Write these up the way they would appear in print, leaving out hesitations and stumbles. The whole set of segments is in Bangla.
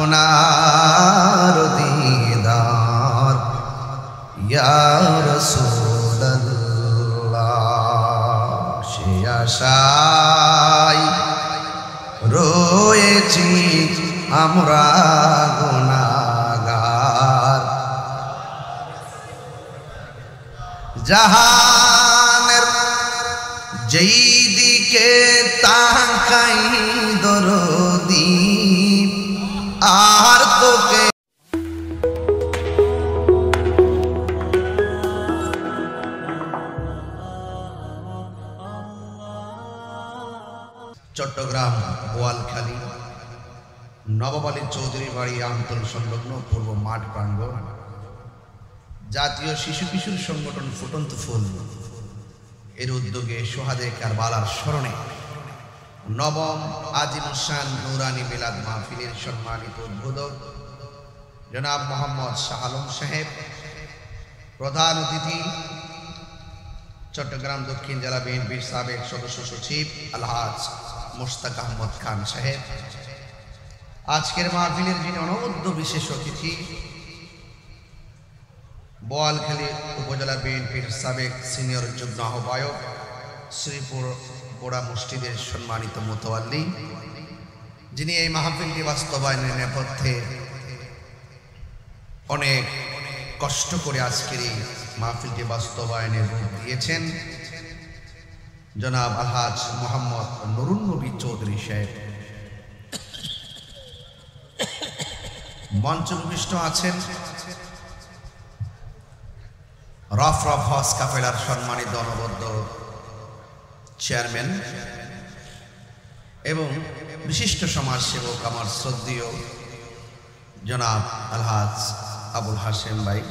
আপনার দিদার ইয়া রাসূলুল্লাহ সে আশায় রয়েছি আমরা গুনাহগার জাহানের যেই দিকে তাকাই দরদি আর তোকে চট্টগ্রাম বোয়ালখালী নবাব আলী চৌধুরী বাড়ি আমতল সংলগ্ন পূর্ব মাঠ প্রাঙ্গণ জাতীয় শিশু কিশোর সংগঠন ফুটন্ত ফুল এর উদ্যোগে সোহাদে কারবালার স্মরণে নবম আজিমুসান নুরানি মিলাদ মাহফিলের সম্মানিত উদ্বোধক জনাব মোহাম্মদ শাহ আলম সাহেব, প্রধান অতিথি চট্টগ্রাম দক্ষিণ জেলা বিএনপির সাবেক সদস্য সচিব আলহাজ মুশতাক আহমদ খান সাহেব, আজকের মাহফিলের যিনি অনবদ্য বিশেষ অতিথি বোয়ালখালী উপজেলা বিএনপির সাবেক সিনিয়র যুগ্ম আহ্বায়ক শ্রীপুর পোড়া মসজিদের সম্মানিত মোতাওয়াল্লি, যিনি এই মাহফিলটি বাস্তবায়নের নেপথ্যে অনেক কষ্ট করে আজকের এই মাহফিলটি বাস্তবায়নের রূপ দিয়েছেন, জনাব আলহাজ মোহাম্মদ নুরুন নবী চৌধুরী সাহেব। মঞ্চভূমিষ্ঠ আছেন রফ হজ কাফেলার সম্মানিত অনবদ্য চেয়ারম্যান এবং বিশিষ্ট সমাজসেবক আমার শ্রদ্ধেয় জনাব আলহাজ আবুল হাশেম ভাই,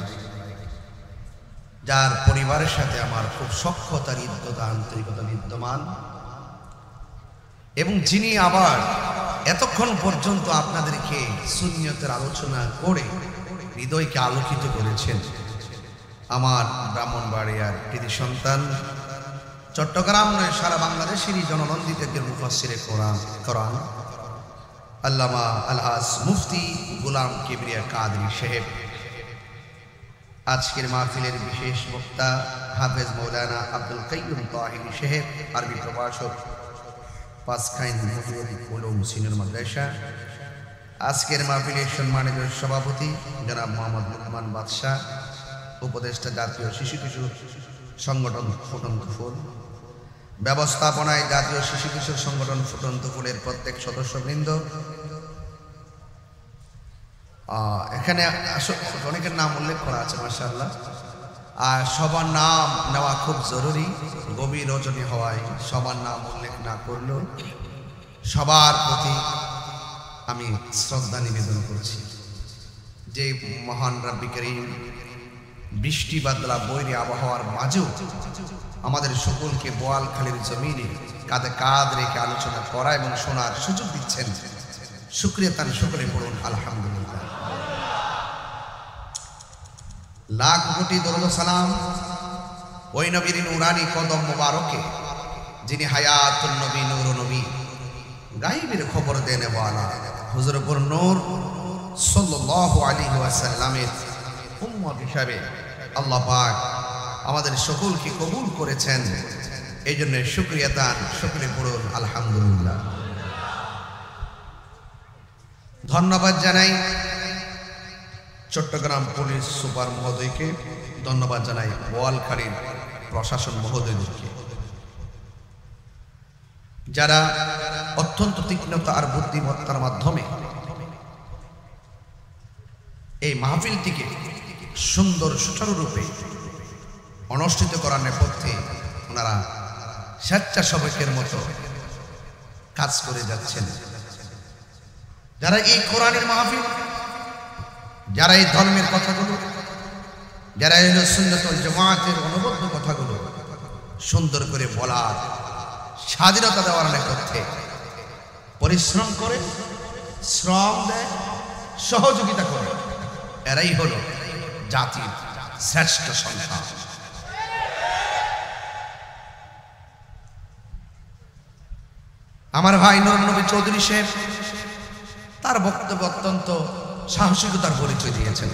যার পরিবারের সাথে আমার খুব সখ্যতা হৃদ্যতা আন্তরিকতা বিদ্যমান এবং যিনি আবার এতক্ষণ পর্যন্ত আপনাদেরকে সুন্নিয়তের আলোচনা করে হৃদয়কে আলোকিত করেছেন। আমার ব্রাহ্মণবাড়িয়ার কৃতি সন্তান, চট্টগ্রাম নয় সারা বাংলাদেশেরই জননন্দিত একজন মুফাসসিরে কোরআন আল্লামা আলহাজ মুফতি গোলাম কিবরিয়া কাদরী সাহেব, আজকের মাহফিলের বিশেষ বক্তা হাফেজ মৌলানা আব্দুল কাইয়ুম তাহিরি সাহেব, আরবি প্রভাষক, পাঁচখাইন মুহিউল উলুম সিনিয়র মাদ্রাসা, আজকের মাহফিলের সম্মানিত সভাপতি জনাব মোহাম্মদ লুকমান বাদশাহ, উপদেষ্টা জাতীয় শিশু কিশোর সংগঠন ফুটন্ত ফুল, ব্যবস্থাপনায় জাতীয় শিশু কিশোর সংগঠন ফুটন্ত ফুলের প্রত্যেক সদস্যবৃন্দ, এখানে অনেকের নাম উল্লেখ করা আছে মাশাআল্লাহ, আর সবার নাম নেওয়া খুব জরুরি, গভীর রজনী হওয়ায় সবার নাম উল্লেখ না করলেও সবার প্রতি আমি শ্রদ্ধা নিবেদন করছি যে মহান রাব্বি কারীম বৃষ্টি বাদলা বৈরী আবহাওয়ার মাঝেও আমাদের সকলকে বোয়ালখালীর জমিনে কাঁধে কাঁধ রেখে আলোচনা করা এবং শোনার সুযোগ দিচ্ছেন। শুকরিয়া তান সকলে পড়ুন আলহামদুলিল্লাহ। লাখ কোটি দরুদ সালাম ওই নবীর নুরানি কদম মোবারকে, যিনি হায়াতুন নবী নূর নবী, গায়বের খবর দেনে ওয়ালা হুজুরপুর নূর সাল্লাল্লাহু আলাইহি ওয়াসাল্লামের উম্মত হিসাবে আল্লাহ পাক আমাদের সকলকে কবুল করেছেন। এই জন্য শুকরিয়া তান সকলে পড়ুন আলহামদুলিল্লাহ। ধন্যবাদ জানাই চট্টগ্রাম পুলিশ সুপার মহোদয়কে, ধন্যবাদ জানাই বোয়ালখালীর প্রশাসন মহোদয়দেরকে, যারা অত্যন্ত তীক্ষ্ণতা আর বুদ্ধিমত্তার মাধ্যমে এই মাহফিলটিকে সুন্দর সুচারুরূপে অনুষ্ঠিত করার নেপথ্যে ওনারা স্বেচ্ছাসেবকের মতো কাজ করে যাচ্ছেন। যারা এই কোরআনের মাহফিল, যারা এই ধর্মের কথাগুলো, যারা এই সুন্নাত ওয়াল জামাতের অনবদ্য কথাগুলো সুন্দর করে বলার স্বাধীনতা দেওয়ার নেপথ্যে পরিশ্রম করে, শ্রম দেয়, সহযোগিতা করে, এরাই হলো জাতির শ্রেষ্ঠ সন্তান। আমার ভাই নুরুন নবী চৌধুরী সাহেব তার বক্তব্য অত্যন্ত সাহসিকতার পরিচয় দিয়েছেন।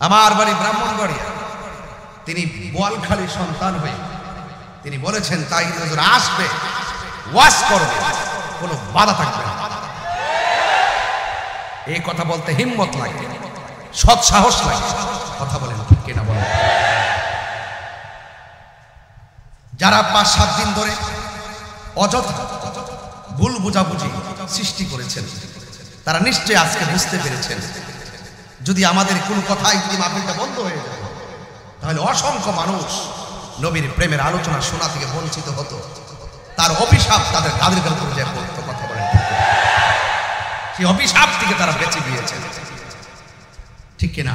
আমার বাড়ি ব্রাহ্মণবাড়িয়া, তিনি বোয়ালখালীর সন্তান হয়ে তিনি বলেছেন তাহির হুজুর আসবে, ওয়াজ করবে, কোনো বাধা থাকবে না। এই কথা বলতে হিম্মত লাগে, সৎ সাহস লাগে। কথা বলেন ঠিক কিনা বলেন? যারা 5-7 দিন ধরে অযথা ভুল বুঝাবুঝি সৃষ্টি করেছেন, তারা নিশ্চয়ই আজকে বুঝতে পেরেছেন যদি আমাদের কোনো কথাই যদি মাহফিলটা বন্ধ হয়ে যায়, তাহলে অসংখ্য মানুষ নবীর প্রেমের আলোচনা শোনা থেকে বঞ্চিত হতো, তার অভিশাপ তাদের তাদের উপর যে পড়তো। কথা বলেন, সেই অভিশাপ থেকে তারা বেঁচে গিয়েছেন, ঠিক কিনা?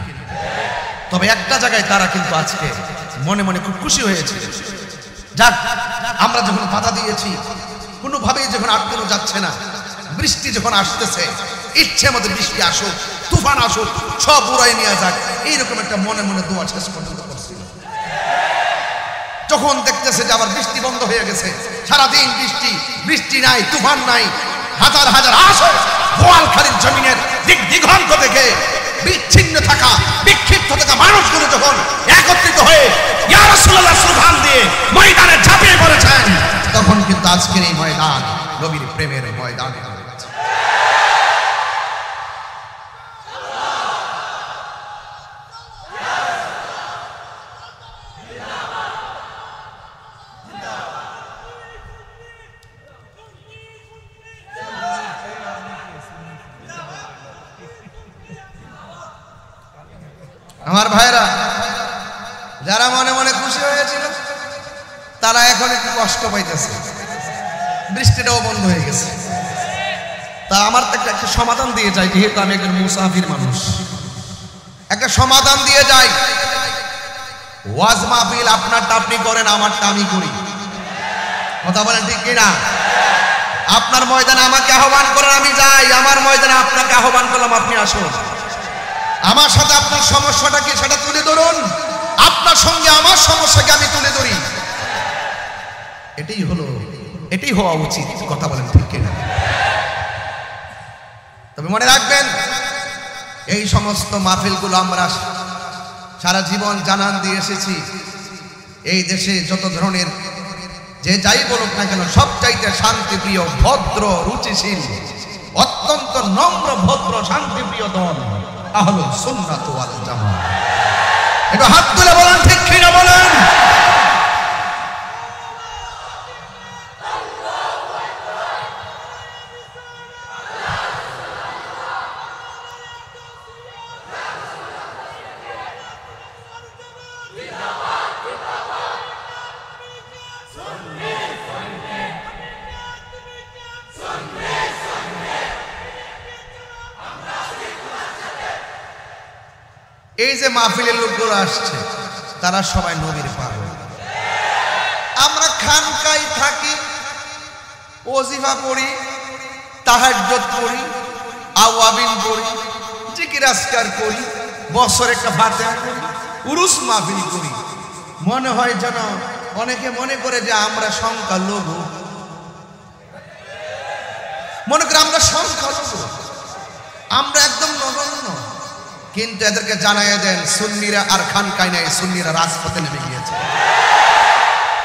তবে একটা জায়গায় তারা কিন্তু আজকে মনে মনে খুব খুশি হয়েছে, যাক আমরা যখন বাধা দিয়েছি, কোনোভাবেই যখন আটকানো যাচ্ছে না, বৃষ্টি যখন আসতেছে, ইচ্ছে মতো বৃষ্টি আসুক, তুফান আসুক, সব উড়াই নিয়ে যাক, এইরকম একটা মনে মনে দোয়া শেষ পর্যন্ত করছিল। যখন দেখতেছে যে আবার বৃষ্টি বন্ধ হয়ে গেছে, সারাদিন বৃষ্টি, বৃষ্টি নাই, তুফান নাই, হাজার হাজার আসো বোয়ালখালীর জমিনের দিক দিগন্ত থেকে বিচ্ছিন্ন থাকা, বিক্ষিপ্ত থাকা মানুষগুলো যখন একত্রিত হয়ে ইয়া রাসূলুল্লাহ স্লোগান দিয়ে ময়দানে ঝাঁপিয়ে পড়েছেন, তখন কিন্তু আজকের এই ময়দান নবীর প্রেমের ময়দান হয়ে গেছে। আমার ভাইরা, যারা মনে মনে খুশি হয়েছিল তারা এখন একটু কষ্ট পাইতেছে, বৃষ্টিটাও বন্ধ হয়ে গেছে। তা আমার তো একটা সমাধান দিয়ে যাই, যেহেতু আমি একজন মুসাফির মানুষ, একটা সমাধান দিয়ে যাই। ওয়াজ মাহফিল আপনারটা আপনি করেন, আমারটা আমি করি। কথা বলেন ঠিক কিনা? আপনার ময়দানে আমাকে আহ্বান করেন, আমি যাই। আমার ময়দানে আপনাকে আহ্বান করলাম, আপনি আসুন। আমার সাথে আপনার সমস্যাটা কি সেটা তুলে ধরুন, আপনার সঙ্গে আমার সমস্যাকে আমি তুলে ধরি। এটাই হওয়া উচিত। কথা বলেন ঠিক কিনা? তবে মনে রাখবেন, এই সমস্ত মাহফিলগুলো আমরা সারা জীবন জানান দিয়ে এসেছি। এই দেশে যত ধরনের যে যাই বলুক না কেন, সবচাইতে শান্তিপ্রিয়, ভদ্র, রুচিশীল, অত্যন্ত নম্র, ভদ্র, শান্তিপ্রিয় দল আহলুস সুন্নাত ওয়াল জামাত। একটু হাত তুলে বলেন ঠিক কিনা বলেন? এই যে মাহফিলের লোকগুলো আসছে, তারা সবাই নবীর পাগল। আমরা খানকায় থাকি, ওজিফা পড়ি, তাহাজ্জুদ পড়ি, আওয়াবিন পড়ি, জিকির আজকার করি, বছর একটা ফাতিহা করি, উরুস মাহফিল করি। মনে হয় যেন অনেকে মনে করে যে আমরা সংখ্যালঘু, মনে করে আমরা সংখ্যালঘু, আমরা একদম নগণ্য। কিন্তু এদেরকে জানাইয়া দেন, সুন্নিরা আর খানকায় নাই, সুন্নিরা রাজপথে নেমে গিয়েছে।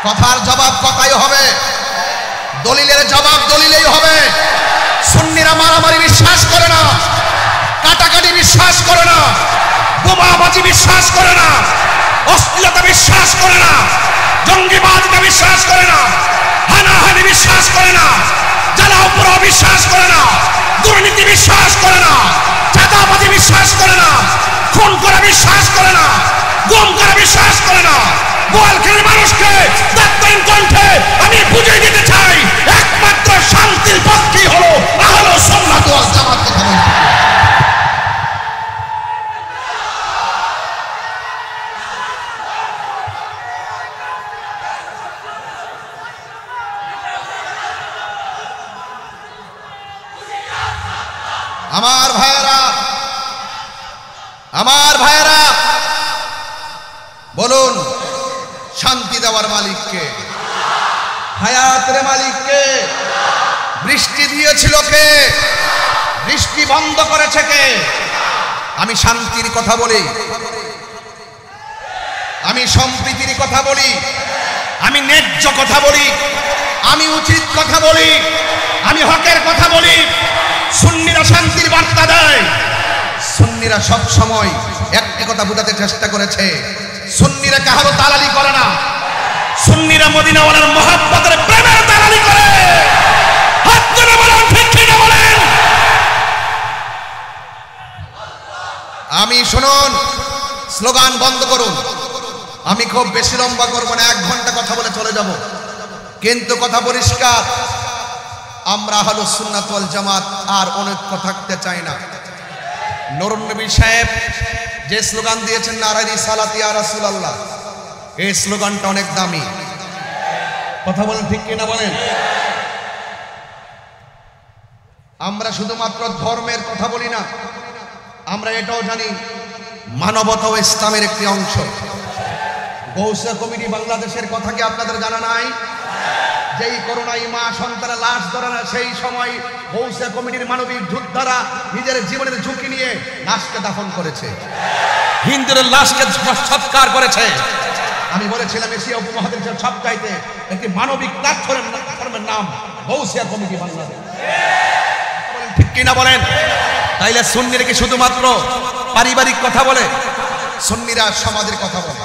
কথার জবাব কথাই হবে, দলিলের জবাব দলিলেই হবে। সুন্নিরা মারামারি বিশ্বাস করে না, কাটাকাটি বিশ্বাস করে না, বোমাবাজি বিশ্বাস করে না, অশ্লীলতা বিশ্বাস করে না, জঙ্গিবাদকে বিশ্বাস করে না, হানাহানি বিশ্বাস করে না, জ্বালাও বিশ্বাস করে না, দুর্নীতি বিশ্বাস করে না, চাঁদাবাজি বিশ্বাস করে না, খুন করা বিশ্বাস করে না, গুম করা বিশ্বাস করে না। বোয়ালখালীর মানুষকে দায়িত্বহীন কণ্ঠে আমি বুঝিয়ে দিতে চাই, একমাত্র শান্তির পক্ষই হলো আহলুস সুন্নাত ওয়াল জামাত। আমার ভাইয়েরা, আমার ভাইয়েরা, বলুন শান্তি দেওয়ার মালিককে, হায়াতের মালিককে, বৃষ্টি দিয়েছিল কে? বৃষ্টি বন্ধ করেছে কে? আমি শান্তির কথা বলি, আমি সম্প্রীতির কথা বলি, আমি ন্যায্য কথা বলি, আমি উচিত কথা বলি, আমি হকের কথা বলি। সুন্নিরা শান্তির বার্তা দেয়। সুন্নিরা সব সময় একটি কথা বোঝাতে চেষ্টা করেছে, সুন্নিরা কাহারও দালালি করে না, সুন্নিরা মদিনাওয়ালার মহব্বতের প্রেমের দালালি করে। হাত তুলে বলেন ঠিক কিনা বলেন। আমি শুনুন, স্লোগান বন্ধ করুন। আমি খুব বেশি লম্বা করবো না, 1 ঘন্টা কথা বলে চলে যাব, কিন্তু কথা পরিষ্কার, আমরা আহলুস সুন্নাত ওয়াল জামাত আর অনৈক্য থাকতে চাই না। নুরুন নবী সাহেব যে স্লোগান দিয়েছেন নারায়ে রিসালাত ইয়া রাসূলুল্লাহ, এই স্লোগানটা অনেক দামি। কথা বলেন ঠিক কিনা বলেন। আমরা শুধুমাত্র ধর্মের কথা বলি না, আমরা এটাও জানি মানবতা ও ইসলামের একটি অংশ। গৌসে কমিটি বাংলাদেশের কথা কি আপনাদের জানা নাই? যেই করোনায় মা সন্তানের লাশ ধরে না, সেই সময় গৌসে কমিটির মানবিক যোদ্ধারা নিজের জীবনের ঝুঁকি নিয়ে লাশকে দাফন করেছে, হিন্দুদের লাশকে সৎকার করেছে। আমি বলেছিলাম এশিয়া উপমহাদেশের সবচাইতে একটি মানবিক প্ল্যাটফর্মের নাম গৌসিয়া কমিটি বাংলাদেশ। ঠিক কিনা বলেন। তাইলে সুন্নিরা কি শুধুমাত্র পারিবারিক কথা বলে? সুন্নিরা সমাজের কথা বলে,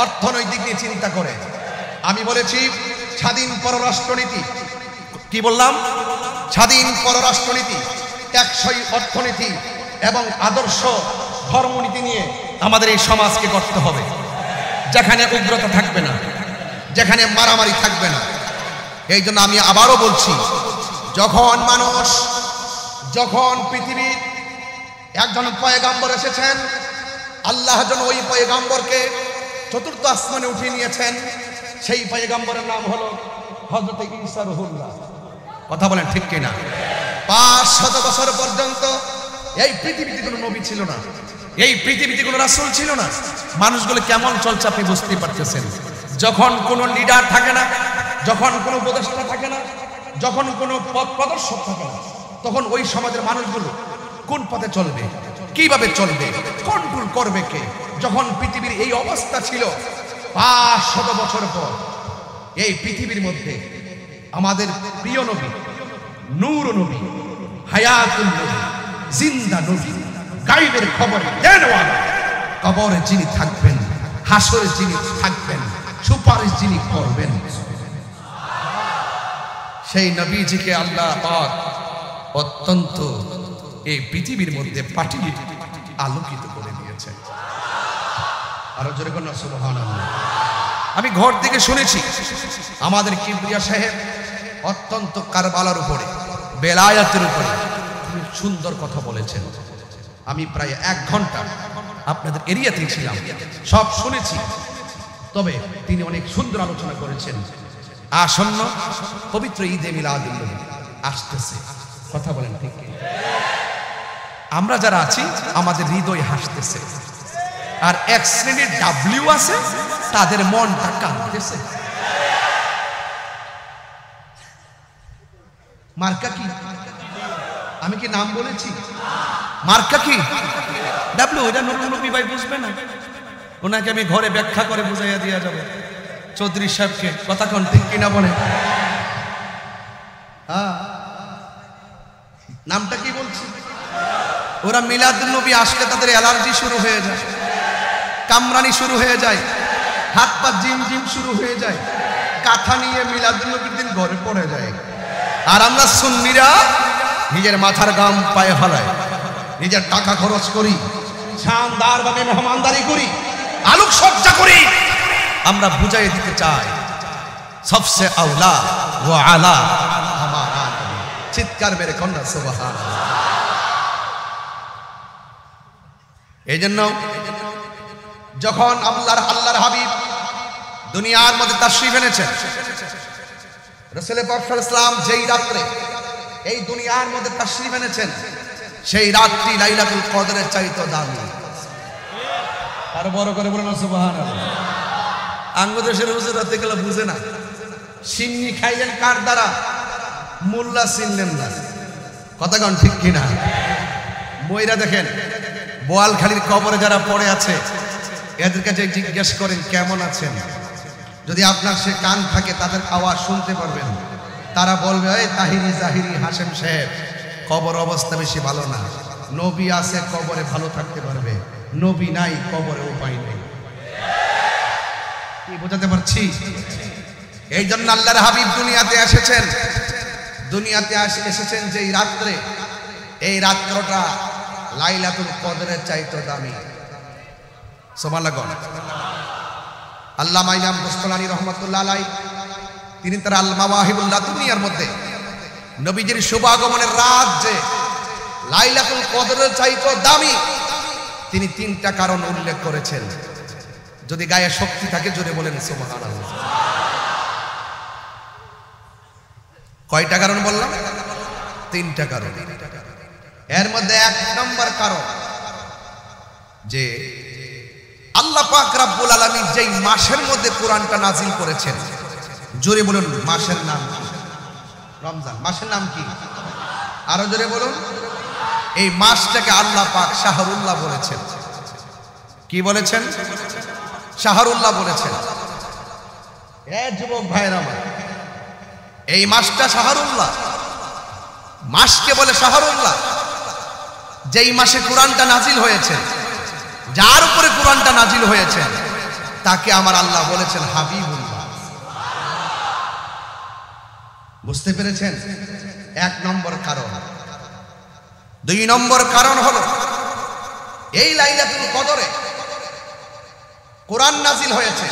অর্থনৈতিক নিয়ে চিন্তা করে। আমি বলেছি স্বাধীন পররাষ্ট্রনীতি, কি বললাম? স্বাধীন পররাষ্ট্রনীতি, টেকসই অর্থনীতি এবং আদর্শ ধর্মনীতি নিয়ে আমাদের এই সমাজকে গড়তে হবে, যেখানে উগ্রতা থাকবে না, যেখানে মারামারি থাকবে না। এই জন্য আমি আবারও বলছি, যখন পৃথিবীর একজন পয়গাম্বর এসেছেন, আল্লাহ যেন ওই পয়গাম্বরকে চতুর্থ আসমানে উঠিয়ে নিয়েছেন, সেই পয়গাম্বরের নাম হলো হযরত ঈসা রুহুল্লাহ। কথা বলেন ঠিক কিনা? 500 বছর পর্যন্ত এই পৃথিবীতে কোনো নবী ছিল না, এই পৃথিবীতে কোনো রাসূল ছিল না। মানুষগুলো কেমন চলছে আপনি বুঝতেই পারতেছেন। যখন কোনো লিডার থাকে না, যখন কোনো উপদেষ্টা থাকে না, যখন কোনো পথ প্রদর্শক থাকে না, তখন ওই সমাজের মানুষগুলো কোন পথে চলবে, কিভাবে চলবে, কন্ট্রোল করবে কে? যখন পৃথিবীর এই অবস্থা ছিল, 500 বছর পর এই পৃথিবীর মধ্যে আমাদের প্রিয় নবী, নূর নবী, হায়াতুল নবী, জিন্দা নবী, গায়বের খবর দেনওয়ালা, কবরে যিনি থাকবেন, হাসরে যিনি থাকবেন, সুপারিশ যিনি করবেন, সেই নবীজিকে আল্লাহ পাক অত্যন্ত এই পৃথিবীর মধ্যে পাঠিয়ে আলোকিত করে দিয়েছে। আরো জোরে কোন সুবহানাল্লাহ। আমি ঘর থেকে শুনেছি আমাদের কিবরিয়া সাহেব অত্যন্ত কারবালার উপরে, বেলায়াতের উপরে সুন্দর কথা বলেছেন। আমি প্রায় 1 ঘন্টা আপনাদের এরিয়াতেই ছিলাম, সব শুনেছি। তবে তিনি অনেক সুন্দর আলোচনা করেছেন। আসন্ন পবিত্র ঈদে মিলাদুন্নবী আসতেছে। কথা বলেন ঠিক কি? আমরা যারা আছি আমাদের হৃদয় হাসতেছে, আর এক শ্রেণীর ডাব্লিউ আছে তাদের মনটা কাঁদতেছে। মার্কা কি? আমি কি নাম বলেছি? মার্কা কি? ডাব্লিউ। এটা নতুন নবী ভাই বুঝবে না, ওনাকে আমি ঘরে ব্যাখ্যা করে বুঝাইয়া দিয়া যাব চৌধুরী সাহেবকে। কথা কোন ঠিক কিনা বলে? হ্যাঁ, নামটা কি বলছি? ওরা মিলাদুন্নবী আসলে তাদের অ্যালার্জি শুরু হয়ে যায়, কামরানি শুরু হয়ে যায়, হাত পা জিম জিম শুরু হয়ে যায়, কাঁথা নিয়ে মিলাদুন্নবীর দিন ঘরে পড়ে যায়। আর আমরা সুন্নিরা নিজের মাথার গাম পায়ে ফেলায়, নিজের টাকা খরচ করি, শানদার ভাবে মেহমানদারি করি, আলোক সজ্জা করি। আমরা বুঝাই দিতে চাই সবসে আওলা ও আলা হামারা। চিৎকার মেরে কন্যা সুবহানাল্লাহ। এই জন্য যখন আল্লাহর হাবিব দুনিয়ার মধ্যে তাশরীফ এনেছেন, রাসূল পাক সাল্লাল্লাহু আলাইহি ওয়াসাল্লাম যেই রাত্রে এই দুনিয়ার মধ্যে তাশরীফ এনেছেন, সেই রাতটি লাইলাতুল কদরের চাইতে দামি। আর বড় করে বলেন সুবহানাল্লাহ। আঙ্গুদেশের হুজুর রাতে গেলে বুঝে না, সিন্নি খাইলেন কার দ্বারা? মোল্লা চিনলেন না, কথা কন ঠিক কিনা? ময়রা দেখেন বোয়ালখালীর কবরে যারা পড়ে আছে এদের কাছে জিজ্ঞেস করেন কেমন আছেন, যদি আপনার সে কান থাকে তাদের আওয়াজ শুনতে পারবেন। তারা বলবে এই তাহিরি জাহিরি হাশেম সাহেব কবর অবস্থা বেশি ভালো না, নবী আছে কবরে ভালো থাকতে পারবে, নবী নাই কবরে উপায় নেই। কি বোঝাতে পারছি? এই জন্য আল্লাহর হাবিব দুনিয়াতে এসেছেন, দুনিয়াতে এসেছেন যেই রাত্রে, এই রাত্রটা লাইলাতুল কদরের চাইতে দামি। সুবহানাল্লাহ। আল্লামা ইমাম বুস্তালানী রহমাতুল্লাহ আলাইহি তিনি তার আল মাওয়াহিবুল লাদুনিয়ার মধ্যে নবীজির শুভ আগমনের রাত যে লাইলাতুল কদরের চাইতে দামি, তিনি তিনটা কারণ উল্লেখ করেছেন। যদি গায়ে শক্তি থাকে জোরে বলেন সুবহানাল্লাহ। কয়টা কারণ বললাম? তিনটা কারণ। এর মধ্যে এক নম্বর কারণ যে আল্লাহ পাক রব্বুল আলামিন যেই মাসের মধ্যে কোরআনটা নাজিল করেছেন, জোরে বলুন মাসের নাম কি? রমজান। মাসের নাম কি? আরো জোরে বলুন। এই মাসটাকে আল্লাহ পাক শাহরুল্লাহ বলেছেন। কি বলেছেন? শাহরুল্লাহ বলেছেন। এ যুবক ভাইরা আমার, এই মাসটা শাহরুল্লাহ, মাসকে বলে শাহরুল্লাহ। যেই মাসে কোরআনটা নাজিল হয়েছে, যার উপরে কোরআনটা নাজিল হয়েছে তাকে আমার আল্লাহ বলেছেন হাবিবুল্লাহ। বুঝতে পেরেছেন? এক নম্বর কারণ। দুই নম্বর কারণ হলো এই লাইলাতুল কদরে কোরআন নাজিল হয়েছে,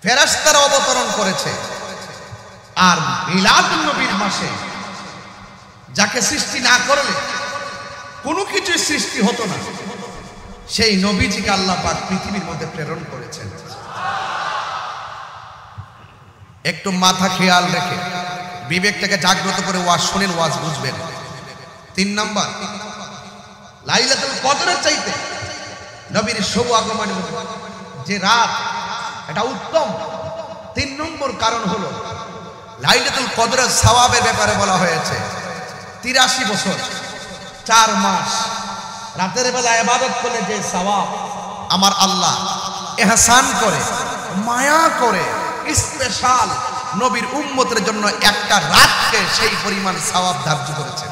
ফেরেশতারা অবতরণ করেছে। আর মিলাদুন নবীর মাসে যাকে সৃষ্টি না করলে কোনো কিছু সৃষ্টি হতো না, সেই নবীজিকে আল্লাহ পাক পৃথিবীর মধ্যে প্রেরণ করেছেন। একটু মাথা খেয়াল রেখে বিবেকটাকে জাগ্রত করে ওয়াজ শোনেন, ওয়াজ বুঝবেন। তিন নম্বর, লাইলাতুল কদরের চাইতে নবীর শুভ আগমনের যে রাত এটা উত্তম। তিন নম্বর কারণ হলো লাইলাতুল কদরের সওয়াবের ব্যাপারে বলা হয়েছে 83 বছর 4 মাস রাতের বেলা ইবাদত করলে যে সওয়াব আমার আল্লাহ ইহসান করে, মায়া করে স্পেশাল নবীর উম্মতের জন্য একটা রাতকে সেই পরিমাণ সওয়াব ধার্য করেছেন।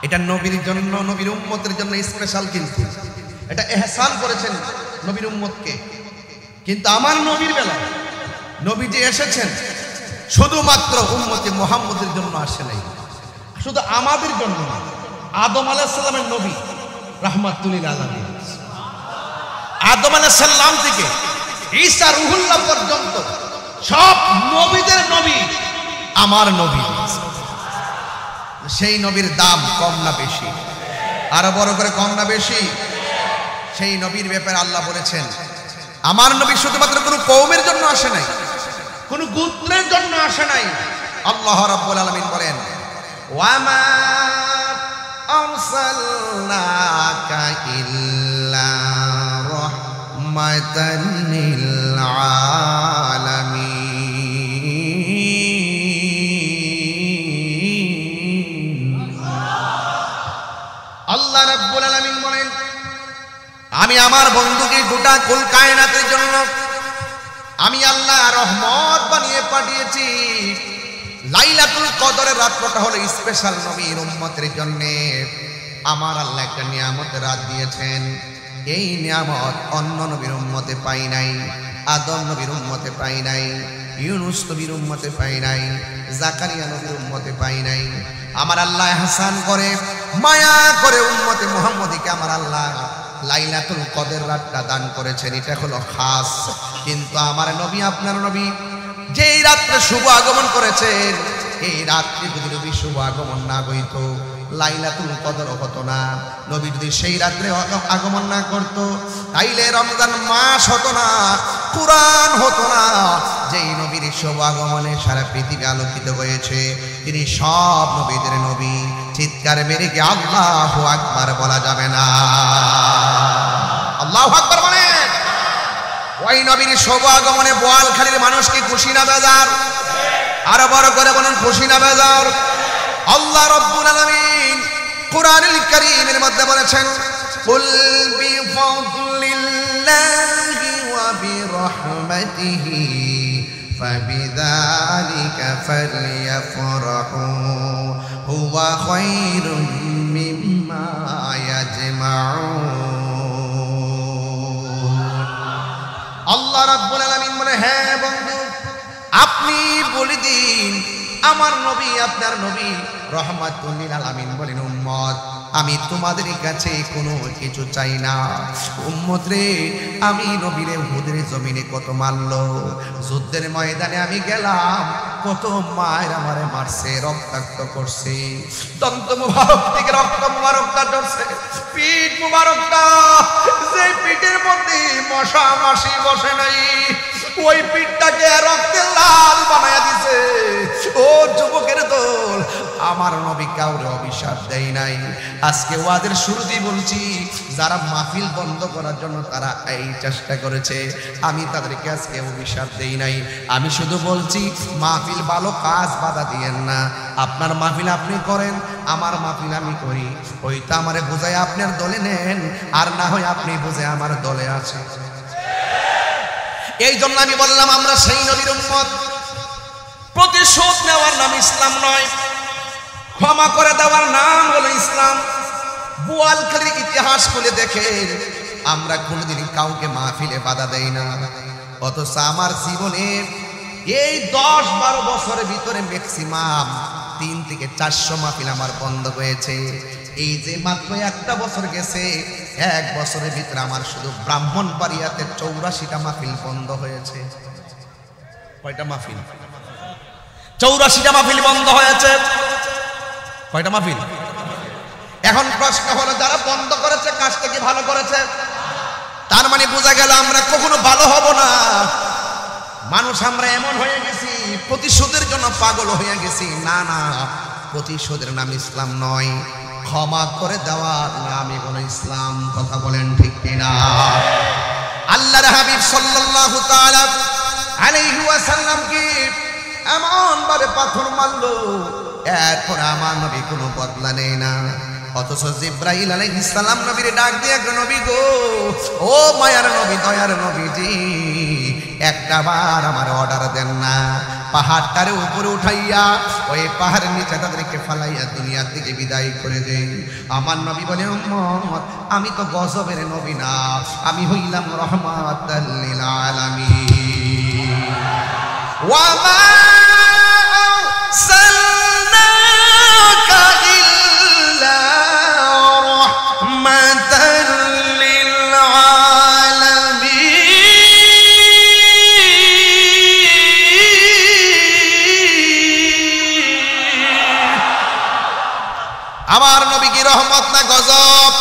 এটা নবীর জন্য, নবীর উম্মতের জন্য স্পেশাল, কিন্তু এটা ইহসান করেছেন নবীর উম্মতকে। কিন্তু আমার নবীর বেলা নবী যে এসেছেন শুধুমাত্র উম্মতে মুহাম্মদের জন্য আসে নাই, শুধু আমাদের জন্য। আদম আলাইহিস সালামের নবী রাহমাতুল লিল আলামিন, আদম আলাইহিস সালাম থেকে ঈসা রুহুল্লাহ পর্যন্ত সব নবীদের নবী আমার নবী। সেই নবীর দাম কম না বেশি? আরো বড় করে কম না বেশি? সেই নবীর ব্যাপারে আল্লাহ বলেছেন আমার নবী শুধুমাত্র কোনো কওমের জন্য আসে নাই, কোনো গোত্রের জন্য আসে নাই। আল্লাহ রাব্বুল আলামিন বলেন ওয়ামা আরসালনাকা ইল্লা রাহমাতান লিল আলামিন। আল্লাহ রাব্বুল আলামিন বলেন আমি আমার বন্ধুকে গোটা কুল কায়নাতের জন্য আমি আল্লাহ রহমত বানিয়ে পাঠিয়েছি। লাইলাতুল কদরের রাতটা হলো স্পেশাল নবীর উম্মতের জন্য। আমার আল্লাহ একটা নিয়ামতের রাত দিয়েছেন, এই নিয়ামত অন্য নবীর উম্মতে পাই নাই, আদম নবীর উম্মতে পাই নাই, ইউনুস নবীর উম্মতে পাই নাই, জাকারিয়া নবীর উম্মতে পাই নাই। আমার আল্লাহ ইহসান করে, মায়া করে উম্মতে মুহাম্মদীকে আমার আল্লাহ লাইলাতুল কদর রাতটা দান করেছেন। এটা হলো খাস। কিন্তু আমার নবী, আপনার নবী যেই রাত্রে শুভ আগমন করেছেন, এই রাত্রে যদি নবী শুভ আগমন না হইত লাইলাতুল কদর হতো না। নবী যদি সেই রাত্রে আগমন না করত তাইলে রমজান মাস হতো না, কুরআন হতো না। যেই নবীর শুভ আগমনে সারা পৃথিবী আলোকিত হয়েছে, তিনি সব নবীদের নবী। চিৎকার মেরে কি আল্লাহু আকবার বলা যাবে না? আল্লাহু আকবার বলেন। ওই নবীর শুভ আগমনে বোয়ালখালীর মানুষ কি খুশি না বেজার? আরো বড় করে বলেন খুশি না বেজার? আল্লাহ রাব্বুল আলামিন কুরআনুল কারীমের মধ্যে বলেছেন কুল বিফাদলিল্লাহি ওয়া বিরহমাতিহি ফাবিযালিকা ফালইফরাহু হুয়া খায়রুম মিম্মা ইয়াজমাউন। আল্লাহ রাব্বুল আলামিন বলে, হ্যাঁ বন্ধু, আপনি বলে দিন আমার নবী, আপনার নবী রহমাতুল লিল আলামিন বলেন, উম্মত আমি তোমাদের কাছে কোনো কিছু চাই না। উম্মত রে, আমি নবীরে উহুদের জমিনে কত মারলো, যুদ্ধের ময়দানে আমি গেলাম, কত মায়ের আমারে মারছে, রক্তাক্ত করছে, দন্ত মুবারক থেকে রক্ত মুবারকটা ঝরছে, পিঠ মুবারকটা, যে পিঠের মধ্যে মশা মাছি বসে নাই, ওই পিঠটাকে রক্তে লাল বানায়া দিছে। ও যুবকের দল, আমার নবী কাউরে অভিশাপ দেয় নাই। আজকে ওয়াদের শুরুতেই বলছি, যারা মাহফিল বন্ধ করার জন্য তারা এই চেষ্টা করেছে, আমি তাদেরকে আজকে অভিশাপ দেই নাই। আমি শুধু বলছি মাহফিল ভালো কাজ বাধা দিয়েন না। আপনার মাহফিল আপনি করেন, আমার মাহফিল আমি করি, ওইটা আমারে বোঝায় আপনার দলে নেন, আর না হয় আপনি বুঝে আমার দলে আছে। এই জন্য আমি বললাম আমরা সেই নবীর উম্মত। প্রতিশোধ নেওয়ার নাম ইসলাম নয়, ক্ষমা করে দেওয়ার নাম হলো ইসলাম। বোয়ালখালীর ইতিহাস খুলে দেখেন, আমরা কোনোদিনই কাউকে মাহফিলে বাধা দেই না, অথচ আমার জীবনে এই 10-12 বছরের ভিতরে ম্যাক্সিমাম 3 থেকে 400 মাহফিল আমার বন্ধ হয়েছে। এই যে মাত্র একটা বছর গেছে, 1 বছরের ভিতরে আমার শুধু ব্রাহ্মণবাড়িয়াতে 84টা মাহফিল বন্ধ হয়েছে। কয়টা মাহফিল? 84টা মাহফিল বন্ধ হয়েছে। কয়টা মাহফিল? এখন প্রশ্ন হলো, যারা বন্ধ করেছে কাজটা কি ভালো করেছে? তার মানে বোঝা গেল আমরা কখনো ভালো হব না। মানুষ আমরা এমন হয়ে গেছি, প্রতিশোধের জন্য পাগল হয়ে গেছি। না না, প্রতিশোধের নাম ইসলাম নয়, ক্ষমা করে দেওয়ার নামই হলো ইসলাম। কথা বলেন ঠিক কিনা? আল্লাহর হাবিব সাল্লাল্লাহু তাআলা আলাইহি ওয়াসাল্লাম কি এমন ভাবে পাথর মারলো, এরপর আমার নবী কোনো বদলা নেই না। অথচ জিবরাইল আলাইহিস সালাম নবীরে ডাক দিয়ে, নবী গো, ও মায়ার নবী, দয়ার নবীজি, একটা বার আমার অর্ডার দেন না, পাহাড়টারে উপরে উঠাইয়া ওই পাহাড়ের নিচে তাদেরকে ফালাইয়া দুনিয়ার দিকে বিদায় করে দেন। আমার নবী বলে, উম্মত আমি তো গজবের নবী না, আমি হইলাম রাহমাতাল লিল আলামিন। ওয়া মা আরসালনাকা ইল্লা রাহমাতাল লিল আলামিন। আমার নবী কি রহমত না গজব?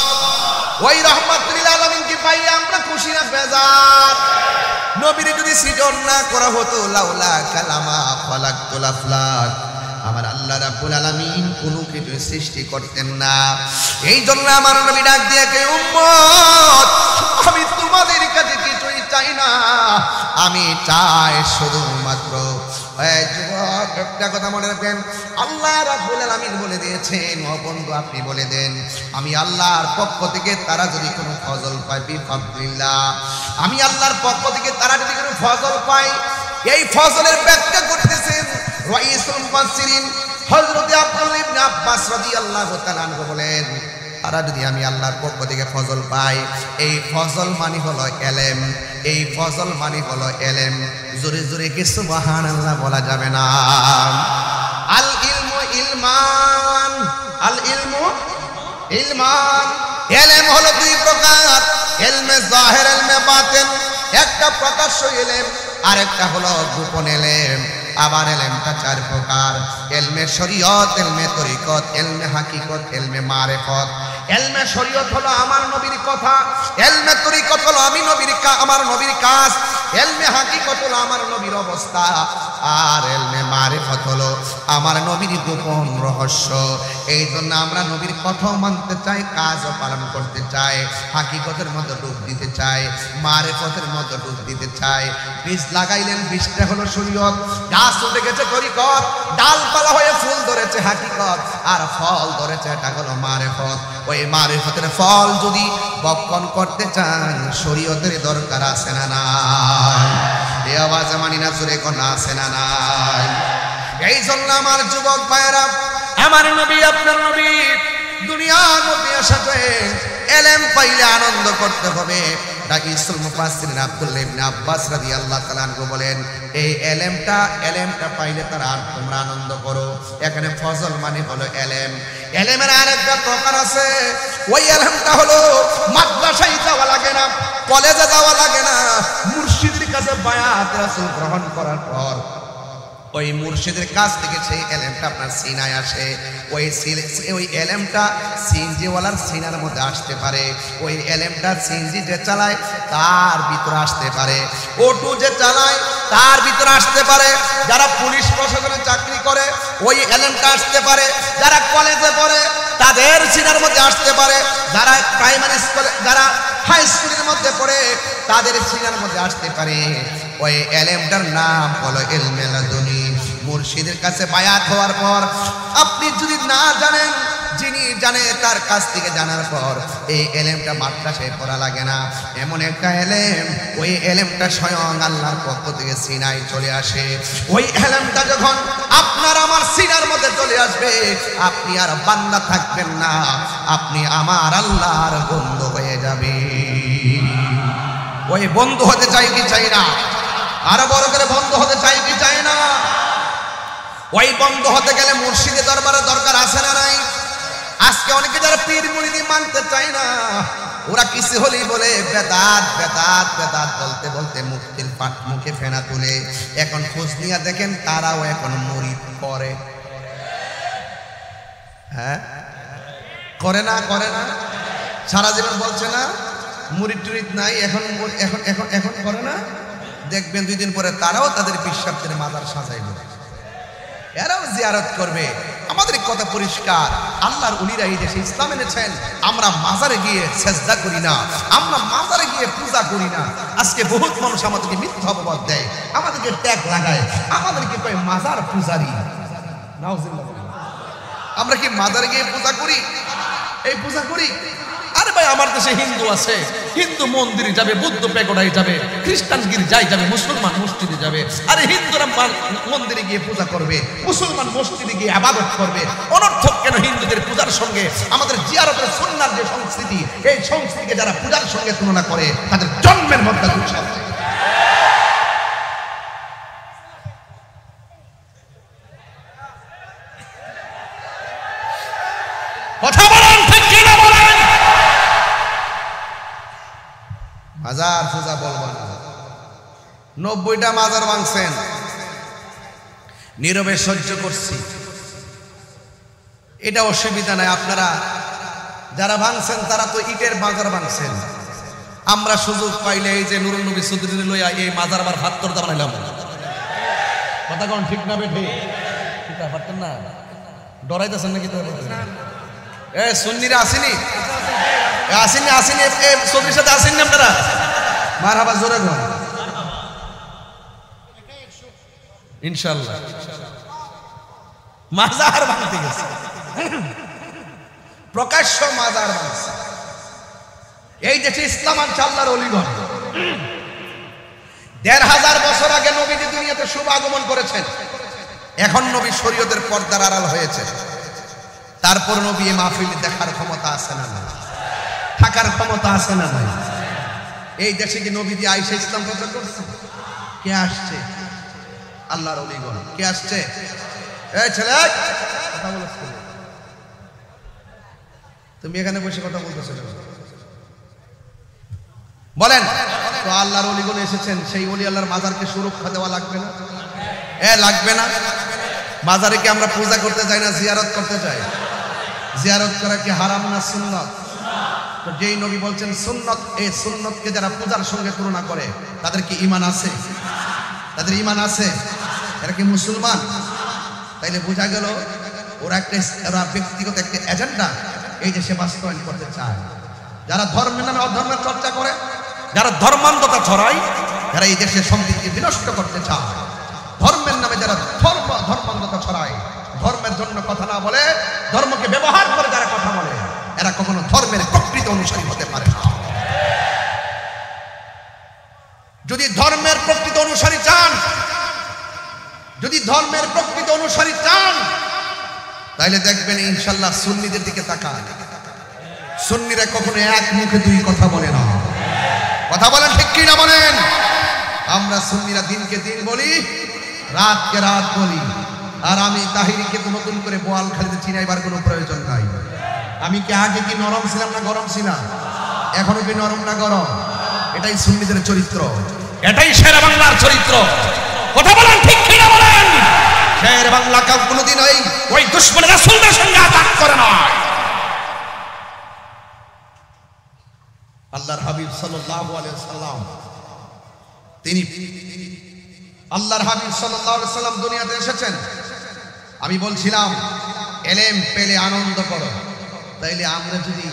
ওই রহমাতুল লিল আলামিন কি পাই আমরা খুশি না বেজার? নবীরে যদি সৃজন না করা হতো, লাউলা কালামা খালাকতুল আফলাক, আমার আল্লাহ রাব্বুল আলামিন কোনো কিছু সৃষ্টি করতেন না। এই জন্য আমার নবী ডাক দিয়ে কে, উম্মত আমি তোমাদের কাছে কিছুই চাই না, আমি চাই শুধুমাত্র, যুবক একটা কথা মনে রাখবেন, আল্লাহ রাব্বুল আলামিন বলে দিয়েছেন, ও বন্ধু আপনি বলে দেন, আমি আল্লাহর পক্ষ থেকে তারা যদি কোনো ফজল পায়, বিফাদলিল্লাহ, আমি আল্লাহর পক্ষ থেকে তারা যদি কোনো ফজল পায়, এই ফজলের ব্যাখ্যা করতেছেন রাইসুল মুফাসসিরিন হযরত আব্দুল্লাহ ইবনে আব্বাস রাদিয়াল্লাহু তাআলা আনহু বলেন, তারা যদি আমি আল্লাহর পক্ষ থেকে ফজল পাই, এই ফজল মানে হলো এলেম, এই ফজল মানে হলো এলেম। জোরে জোরে কি সুবহানাল্লাহ বলা যাবে না? আল ইলমু ইলমান, আল ইলমু ইলমান। এলেম হলো 2 প্রকার, ইলমে জাহির, ইলমে বাতিন। একটা প্রকাশ্য এলেম, আরেকটা হলো গোপন এলেম। আবার এলেমটা 4 প্রকার, ইলমে শরীয়ত, ইলমে তরিকত, ইলমে হাকিকত, ইলমে মারিফত। ইলমে শরীয়ত হলো আমার নবীর কথা, ইলমে তরিকত হলো আমার নবীর কাজ, ইলমে হাকিকত হলো আমার নবীর অবস্থা, আর ইলমে মারিফত হলো আমার নবীর গোপন রহস্য। এই জন্য আমরা নবীর কথাও মানতে চাই, কাজও পালন করতে চাই, হাকিকতের মতো ডুব দিতে চাই, মারেফতের মতো ডুব দিতে চাই। বীজ লাগাইলেন, বীজটা হলো শরীয়ত, গাছ উঠে গেছে তরিকত, ডালপালা হয়ে ফুল ধরেছে হাকিকত, আর ফল ধরেছে এটা হলো মারেফত। ওই মারেফতের ফল যদি বক্ষণ করতে চান শরীয়তের দরকার আছে না নাই? এই আওয়াজে মানি না, জোরে কোন আছে না নাই? এই জন্য আমার যুবক ভাইয়েরা, আমার নবী আপনার নবী দুনিয়ার মধ্যে আসাতে এলেম পাইলে আনন্দ করতে হবে। রাইসুল মুফাসসিরিন আব্দুল্লাহ ইবনে আব্বাস রাদিয়াল্লাহু তাআলা আনহু বলেন, এই এলেমটা পাইলে তারা তোমরা আনন্দ করো। এখানে ফজল মানে হলো এলেম। এলেমের আরেকটা প্রকার আছে, ওই এলেমটা হলো মাদ্রাসায় যাওয়া লাগে না, কলেজে যাওয়া লাগে না, মুর্শিদের কাছে বায়াত রাসূল গ্রহণ করার পর ওই মুর্শিদের কাছ থেকে সেই এলেমটা আপনার সিনায় আসে। ওই এলেমটা সিনজিওয়ালার সিনার মধ্যে আসতে পারে, ওই এলেমটা সিনজি যে চালায় তার ভিতরে আসতে পারে, অটো যে চালায় তার ভিতরে আসতে পারে, যারা পুলিশ প্রশাসনে চাকরি করে ওই এলেমটা আসতে পারে, যারা কলেজে পড়ে তাদের সিনার মধ্যে আসতে পারে, যারা প্রাইমারি স্কুলে, যারা হাই স্কুলের মধ্যে পড়ে তাদের সিনার মধ্যে আসতে পারে। ওই এলেমটার নাম হলো ইলমে লাদুনী। মুর্শিদের কাছে বায়াত হওয়ার পর আপনি যদি না জানেন, যিনি জানে তার কাছ থেকে জানার পর এই এলেমটা মাদ্রাসায় পড়া লাগে না। এমন একটা এলেম, ওই এলেমটা স্বয়ং আল্লাহর পক্ষ থেকে সিনায় চলে আসে। ওই এলেমটা যখন আপনার আমার সিনার মধ্যে চলে আসবে, আপনি আর বান্দা থাকবেন না, আপনি আমার আল্লাহর বন্ধু হয়ে যাবে। ওই বন্ধু হতে চাই কি চাই না? আরো বড় করে বন্ধু হতে চাই কি চাই না? ওই বন্ধু হতে গেলে মুর্শিদের দরবারে দরকার আছে না নাই? আজকে অনেকে যারা পীর মুরিদি মানতে চায় না, ওরা কিছু হলেই বলে বেদাত বেদাত বেদাত বলতে বলতে মুখে ফেনা তুলে। এখন খোঁজ নিয়ে দেখেন তারাও এখন মুরিদ করে। হ্যাঁ, করে না? করে না? সারা জীবন বলছে না মুরিদ টুরিদ নাই, এখন এখন এখন এখন করে না? দেখবেন 2 দিন পরে তারাও তাদের বিশ্বাসের মাজার সাজাইবে, এরাও জিয়ারত করবে। আমাদের কথা পরিষ্কার, আল্লাহর ওলিরা এই দেশে ইসলাম এনেছেন। আমরা মাজারে গিয়ে সেজদা করি না, আমরা মাজারে গিয়ে পূজা করি না। আজকে বহুত মানুষ আমাদেরকে মিথ্যা অপবাদ দেয়, আমাদেরকে ট্যাগ লাগায়, আমাদেরকে কয় মাজার পূজারি। নাউজুবিল্লাহ। আমরা কি মাজারে গিয়ে পূজা করি? এই পূজা করি? আরে ভাই, আমার দেশে হিন্দু আছে, হিন্দু মন্দিরে যাবে, বৌদ্ধ পেগোডায় যাবে, খ্রিস্টান গির্জায় যাবে, মুসলমান মসজিদে যাবে। আরে হিন্দুরা মন্দিরে গিয়ে পূজা করবে, মুসলমান মসজিদে গিয়ে ইবাদত করবে। অনর্থক কেন হিন্দুদের পূজার সঙ্গে আমাদের জিয়ারতের সুন্নাহর যে সংস্কৃতি, এই সংস্কৃতিকে যারা পূজার সঙ্গে তুলনা করে তাদের জন্মের মধ্যে দোষ আছে। কথা বলেন, ঠিক কি না বলেন? মাজার পূজা বলবো না। 90টা মাজার ভাঙছেন, নীরবে সহ্য করছি, এটা অসুবিধা নাই। আপনারা যারা ভাঙছেন তারা তো ইটের মাজার ভাঙছেন। আমরা সুযোগ পাইলে এই যে নুরুন নবী চৌধুরী লইয়া এই মাজার আবার ভাত করতে বানাইলাম। কথা কোন ঠিক না বেঠি? ঠিক পারতেন না? ডরাইতেছেন নাকি? এ সুন্নিরা আসেনি? আসেনি? আসেনি? চৌধুরীর সাথে আসেননি আপনারা? মারহাবা, জোরে বল ইনশাআল্লাহ। মাজার ভাঙতে গেছে, প্রকাশ্য মাজার ভাঙছে। এই দেশে ইসলাম আনছে আল্লাহর ওলিগণ। ১৫০০ বছর আগে নবীজি দুনিয়াতে শুভ আগমন করেছেন। এখন নবী শরীয়তের পর্দার আড়াল হয়েছে। তারপর নবী এই মাহফিল দেখার ক্ষমতা আছে না নাই? থাকার ক্ষমতা আছে না নাই? এই দেশে কি নবীজি আয়েশা ইসলাম প্রচার করছে? কে আসছে? আল্লাহর ওলিগণ। কে আসছে? এই ছেলে, কথা বলছ, তুমি এখানে বসে কথা বলতেছো বলেন তো? আল্লাহর ওলিগণ এসেছেন, সেই ওলি আল্লাহর মাজারকে সুরক্ষা দেওয়া লাগবে না? লাগবে না? মাজারে কি আমরা পূজা করতে যাই না, জিয়ারত করতে যাই? জিয়ারত করা কি হারাম না সুন্নাত? তো যেই নবী বলছেন সুন্নাত, এই সুন্নাতকে যারা পূজার সঙ্গে তুলনা করে তাদের কি ঈমান আছে? তাদের ঈমান আছে? এরা কি মুসলমান? তাইলে বোঝা গেল ওরা ব্যক্তিগত একটা এজেন্ডা এই দেশে বাস্তবায়ন করতে চায়। যারা ধর্মের নামে অধর্মের চর্চা করে, যারা ধর্মান্ধতা ছড়ায়, যারা এই দেশের সম্প্রীতি বিনষ্ট করতে চায়, ধর্মের নামে যারা ধর্মান্ধতা ছড়ায়, ধর্মের জন্য কথা না বলে ধর্মকে ব্যবহার করে যারা কথা বলে, এরা কখনো ধর্মের প্রকৃত অনুসারী হতে পারে না। যদি ধর্মের প্রকৃত অনুসারী চান, যদি ধর্মের প্রকৃত অনুসারী চান, তাহলে দেখবেন ইনশাল্লাহ সুন্নিদের দিকে তাকান। সুন্নিরা কখনো এক মুখে দুই কথা বলে না। কথা বলেন ঠিক কি না বলেন? আমরা সুন্নিরা দিনকে দিন বলি, রাতকে রাত বলি। আর আমি তাহিরিকে তো নতুন করে বোয়ালখালীতে চিনাইবার কোনো প্রয়োজন নাই। আমি কি আগে কি নরম ছিলাম না গরম ছিলাম? এখনো কি নরম না গরম? এটাই সুন্নিদের চরিত্র, এটাই শেরে বাংলার চরিত্র। কথা বলেন ঠিক কি না বলেন? শেরে বাংলা কাউ কোনোদিন ওই দুশমন রাসূলদের সঙ্গে আঘাত করে না। আল্লাহর হাবিব সাল্লাল্লাহু আলাইহি ওয়াসাল্লাম, তিনি আল্লাহর হাবিব সাল্লাল্লাহু আলাইহি ওয়াসাল্লাম দুনিয়াতে এসেছেন। আমি বলছিলাম এলেম পেলে আনন্দ করো। তাইলে আমরা যদি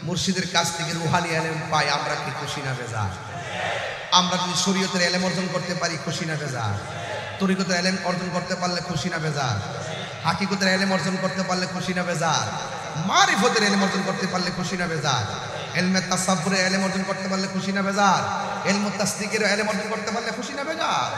মুর্শিদের কাছ থেকে রুহানি এলেম পাই, আমরা কি খুশি না বেজার? আমরা যদি শরীয়তের এলেম অর্জন করতে পারি, খুশি না বেজার? তরিকতের এলেম অর্জন করতে পারলে খুশি না বেজার? হাকিকতের এলেম অর্জন করতে পারলে খুশি না বেজার? মারিফতের এলেম অর্জন করতে পারলে খুশি না বেজার? ইলমে তাসাব্বুরের ইলম অর্জন করতে পারলে খুশি না বেজার? ইলমুত তাসদিকের ইলম অর্জন করতে পারলে খুশি না বেজার?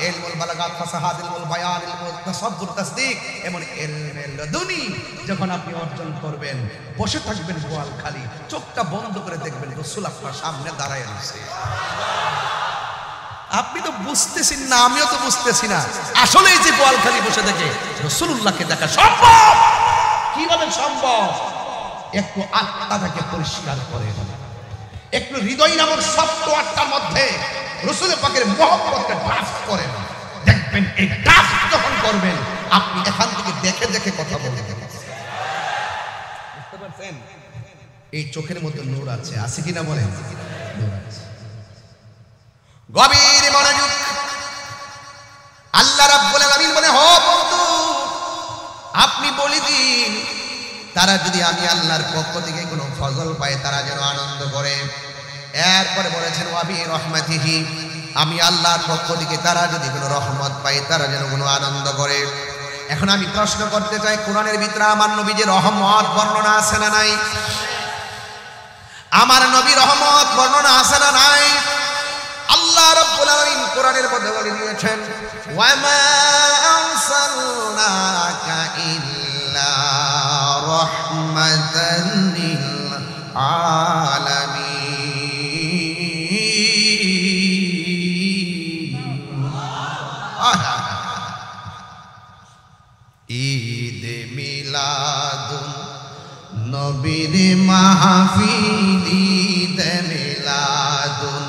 ইলমুল বালাগাত, ফাসাহাত, ইলমুল বায়ান, ইলমুল তাসাব্বুর, তাসদিক, এমন ইলমে লাদুনি যখন আপনি অর্জন করবেন, বসে থাকবেন বোয়ালখালী, চোখটা বন্ধ করে দেখবেন রাসূল আপনার সামনে দাঁড়ায় আছে। আপনি তো বুঝতেছেন না, আমিও তো বুঝতেছি না। আসলে এই যে বোয়ালখালী বসে থেকে রাসূলুল্লাহকে দেখা সম্ভব। কিভাবে সম্ভব? একটু আত্মাটাকে পরিষ্কার করেন, একটু হৃদয় নামক সফটওয়্যারটার মধ্যে রাসূল পাকের মহব্বতকে ড্রাফট করেন। দেখবেন এই ড্রাফট যখন করবেন, আপনি এখান থেকে দেখে দেখে কথা বলতে পারবেন। বুঝতে পারছেন? এই চোখের মধ্যে নূর আছে, আছে কিনা বলেন? নূর আছে। গভীর মনোযোগ। আল্লাহ রাব্বুল আলামিন বলে, ও বন্ধু, আপনি বলে দিন তারা যদি আমি আল্লাহর পক্ষ থেকে কোনো ফজল পায়, তারা যেন আনন্দ করে। এরপরে বলেছেন ওয়াবি রহমাতিহি, আমি আল্লাহর পক্ষ থেকে তারা যদি কোনো রহমত পায়, তারা যেন কোনো আনন্দ করে। এখন আমি প্রশ্ন করতে চাই, কোরআনের ভিতরে আমার নবীর রহমত বর্ণনা আছে না নাই? আমার নবী রহমত বর্ণনা আছে না নাই? আল্লাহ রাব্বুল আলামিন কোরআনের মধ্যে বলে দিয়েছেন, ওয়া মা আরসালনাকা ইল্লা রাহমাতান লিল আলামিন। ঈদ মিলাদুন নবীর মাহফিল, ঈদ মিলাদুন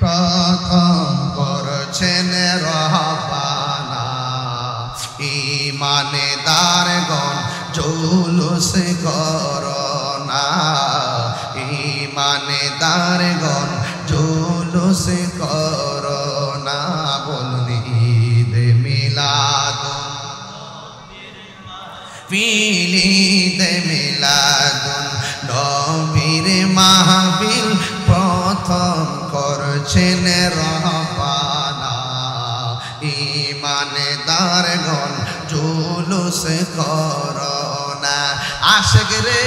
প্রথম করছেন রহবানা, ঈমানদারগণ জুলুস করোনা, ঈমানদারগণ জুলুস করোনা। বলুন ঈদ মিলাদুন ফিল, ঈদ মিলাদুন নবীর মাহফিল প্রথম করছেন রহবানা, ঈমানদারগণ জুলুস করোনা। আশিক রে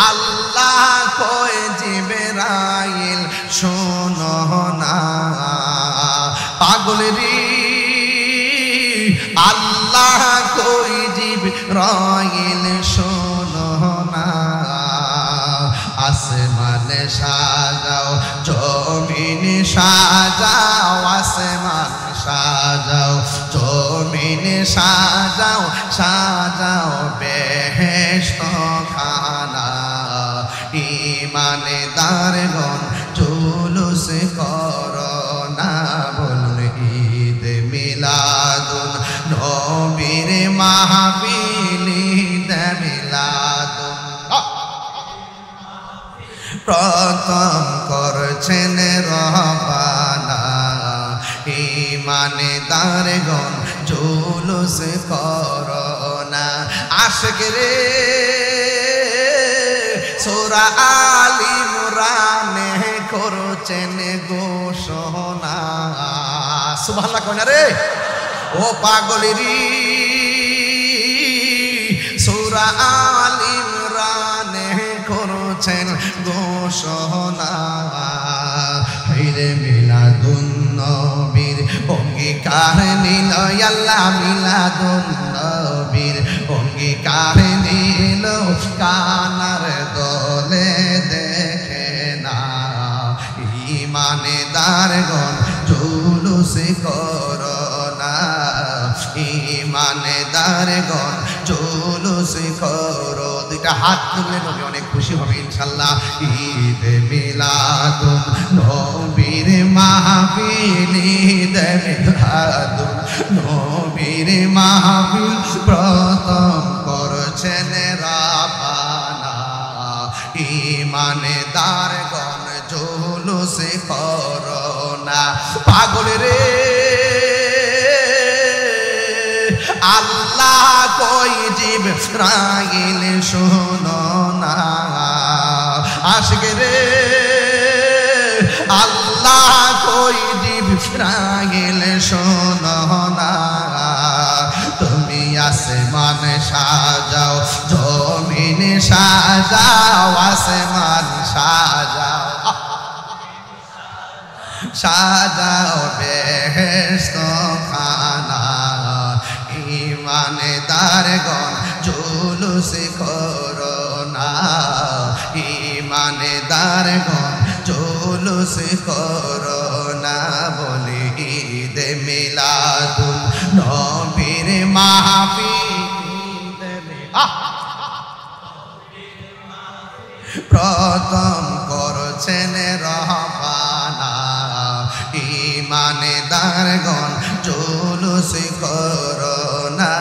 আল্লাহ কয় জিবরাইল শোনো না, পাগল রে আল্লাহ কয় জিবরাইল শোনো না। আসমান সাজাও, জমিন সাজাও, আসমান সাজাও, জমিন সাজাও, সাজাও বেহেশত খানা, ঈমানদারগণ জুলুস করোনা। বলুন ঈদ মিলাদুন নবীর মাহফিল, ঈদ মিলাদুন প্রথম করছেন রহবানা, ইমানদারগণ জুলুস করোনা আশিক রে সূরা আল ইমরানে করছেন ঘোষণা সুবহানাল্লাহ কয় না রে ও পাগলেরি সূরা আল ইমরানে করছেন ঘোষণা হিরে মিলাদুন নবীর অঙ্গীকার নিল আল্লাহ মিলাদুন নবীর অঙ্গীকার নিল কানার দলে দেখে না ইমানদারগণ জুলুস করোনা ইমানদারগণ জুলুস করো দুইটা হাত তুলে নবী অনেক খুশি হবে ইনশাআল্লাহ ঈদ মিলাদুন নবীর মাহফিল ঈদ মিলাদুন নবীর মাহফিল প্রথম করছেন রাব্বানা ইমানদারগণ জুলুস করোনা পাগল রে আল্লাহ কই জিবরাইল শোনো না আশিক রে আল্লাহ কই জিবরাইল শোনো না তুমি আসমান সাজাও জমিন সাজাও আসমান সাজাও সাজাও বেহেশত খানা ইমানদারগণ জুলুস করোনা ইমানদারগণ জুলুস করোনা বলি ঈদ মিলাদুন নবীর মাহফিল প্রথম করছেন রহবানা ইমানদারগণ জুলুস করোনা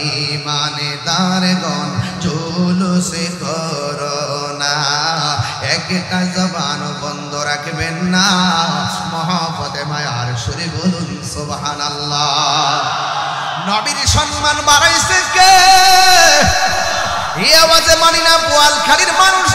ইমানদারগণ জুলুস করোনা একটা জবান বন্ধ রাখবেন না মহব্বতে মায়ার সুরে বলুন সুবহানাল্লাহ নবীর সম্মান বাড়াইছে কে এই আওয়াজে মানি না বোয়ালখালীর মানুষ